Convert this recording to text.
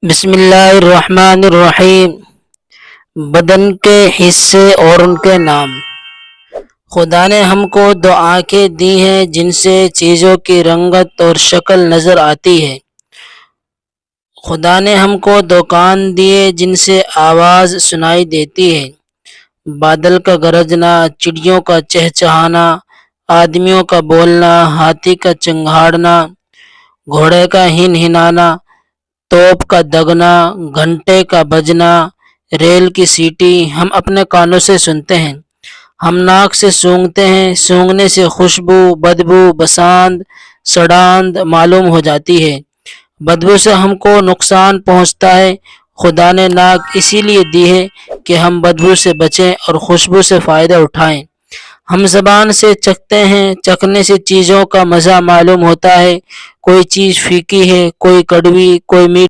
بسم اللہ الرحمن الرحیم۔ بدن کے حصے اور ان کے نام۔ خدا نے ہم کو دو آنکھیں دی ہیں جن سے چیزوں کی رنگت اور شکل نظر آتی ہے۔ خدا نے ہم کو دو کان دیے جن سے آواز سنائی دیتی ہے۔ بادل کا گرجنا، چڑیوں کا چہچہانا، آدمیوں کا بولنا، ہاتھی کا چنگھاڑنا، گھوڑے کا ہنہنانا، توپ کا دگنا، گھنٹے کا بجنا، ریل کی سیٹی ہم اپنے کانوں سے سنتے ہیں۔ ہم ناک سے سونگھتے ہیں، سونگھنے سے خوشبو، بدبو، بساند، سڑاند معلوم ہو جاتی ہے۔ بدبو سے ہم کو نقصان پہنچتا ہے۔ خدا نے ناک اسی لیے دی ہے کہ ہم بدبو سے بچیں اور خوشبو سے فائدہ اٹھائیں۔ ہم زبان سے چکھتے ہیں، چکھنے سے چیزوں کا مزہ معلوم ہوتا ہے۔ کوئی چیز پھیکی ہے، کوئی کڑوی، کوئی میٹھی۔